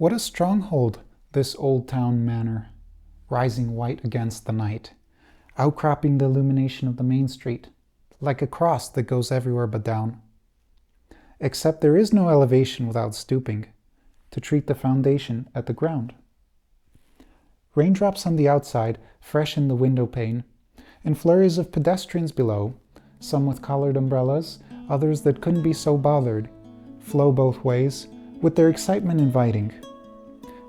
What a stronghold, this old town manor, rising white against the night, outcropping the illumination of the main street, like a cross that goes everywhere but down. Except there is no elevation without stooping, to treat the foundation at the ground. Raindrops on the outside freshen the window pane, and flurries of pedestrians below, some with collared umbrellas, others that couldn't be so bothered, flow both ways, with their excitement inviting.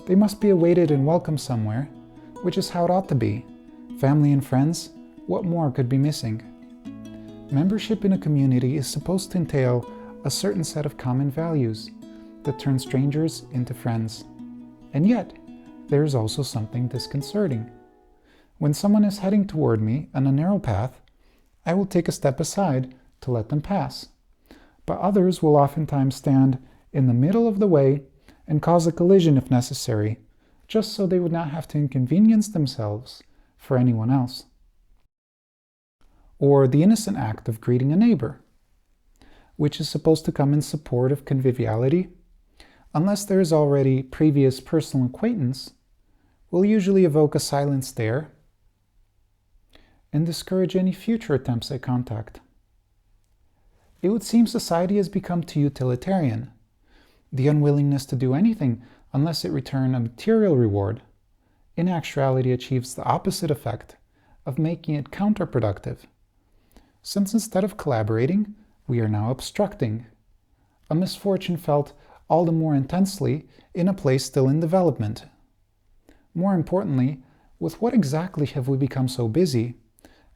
They must be awaited and welcome somewhere, which is how it ought to be. Family and friends, what more could be missing? Membership in a community is supposed to entail a certain set of common values that turn strangers into friends. And yet, there is also something disconcerting. When someone is heading toward me on a narrow path, I will take a step aside to let them pass. But others will oftentimes stand in the middle of the way and cause a collision if necessary, just so they would not have to inconvenience themselves for anyone else. Or the innocent act of greeting a neighbor, which is supposed to come in support of conviviality, unless there is already previous personal acquaintance, will usually evoke a silent stare and discourage any future attempts at contact. It would seem society has become too utilitarian. The unwillingness to do anything unless it return a material reward, in actuality achieves the opposite effect of making it counterproductive, since instead of collaborating, we are now obstructing, a misfortune felt all the more intensely in a place still in development. More importantly, with what exactly have we become so busy,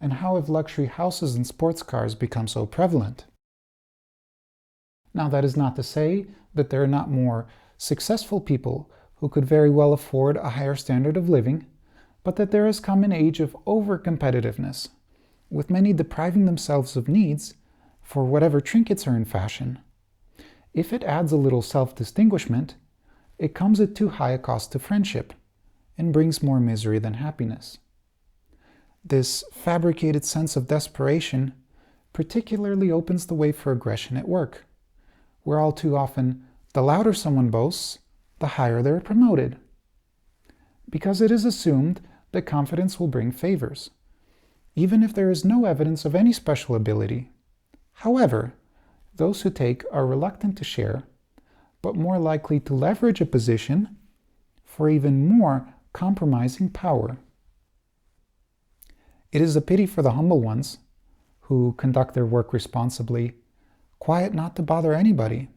and how have luxury houses and sports cars become so prevalent? Now, that is not to say that there are not more successful people who could very well afford a higher standard of living, but that there has come an age of over-competitiveness, with many depriving themselves of needs for whatever trinkets are in fashion. If it adds a little self-distinguishment, it comes at too high a cost to friendship, and brings more misery than happiness. This fabricated sense of desperation particularly opens the way for aggression at work, where all too often the louder someone boasts, the higher they're promoted. Because it is assumed that confidence will bring favors, even if there is no evidence of any special ability. However, those who take are reluctant to share, but more likely to leverage a position for even more compromising power. It is a pity for the humble ones, who conduct their work responsibly, quiet not to bother anybody,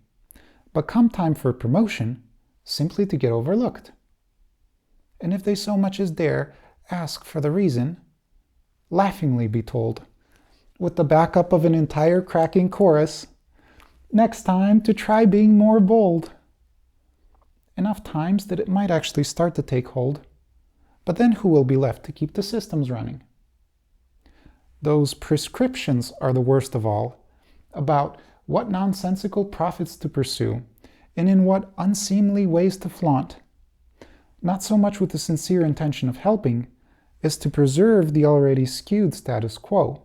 but come time for promotion, simply to get overlooked. And if they so much as dare ask for the reason, laughingly be told, with the backup of an entire cracking chorus, next time to try being more bold. Enough times that it might actually start to take hold, but then who will be left to keep the systems running? Those prescriptions are the worst of all, about what nonsensical profits to pursue, and in what unseemly ways to flaunt, not so much with the sincere intention of helping, as to preserve the already skewed status quo,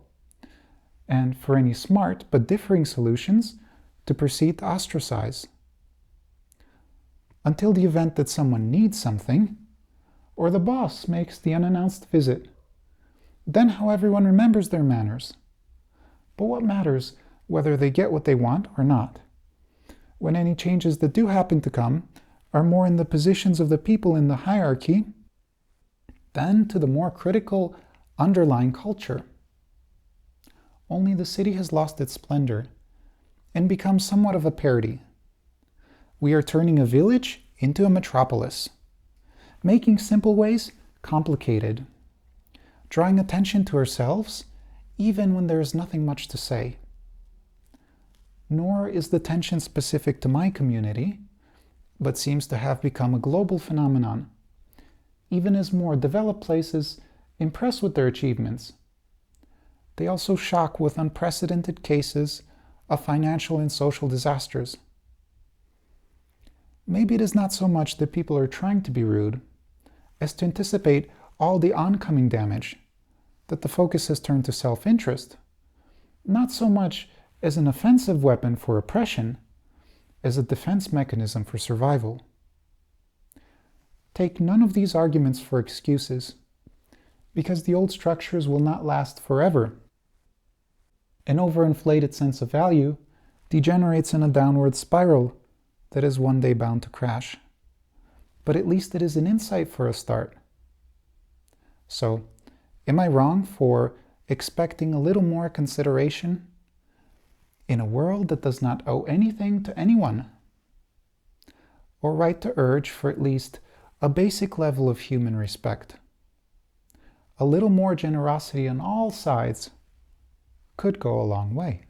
and for any smart but differing solutions, to proceed to ostracize. Until the event that someone needs something, or the boss makes the unannounced visit. Then how everyone remembers their manners. But what matters whether they get what they want or not, when any changes that do happen to come are more in the positions of the people in the hierarchy than to the more critical underlying culture. Only the city has lost its splendor and become somewhat of a parody. We are turning a village into a metropolis, making simple ways complicated, drawing attention to ourselves even when there is nothing much to say. Nor is the tension specific to my community, but seems to have become a global phenomenon, even as more developed places impress with their achievements. They also shock with unprecedented cases of financial and social disasters. Maybe it is not so much that people are trying to be rude, as to anticipate all the oncoming damage, that the focus has turned to self-interest, not so much as an offensive weapon for oppression, as a defense mechanism for survival. take none of these arguments for excuses, because the old structures will not last forever. An overinflated sense of value degenerates in a downward spiral that is one day bound to crash. But at least it is an insight for a start. So, am I wrong for expecting a little more consideration in a world that does not owe anything to anyone? Or right to urge for at least a basic level of human respect? A little more generosity on all sides could go a long way.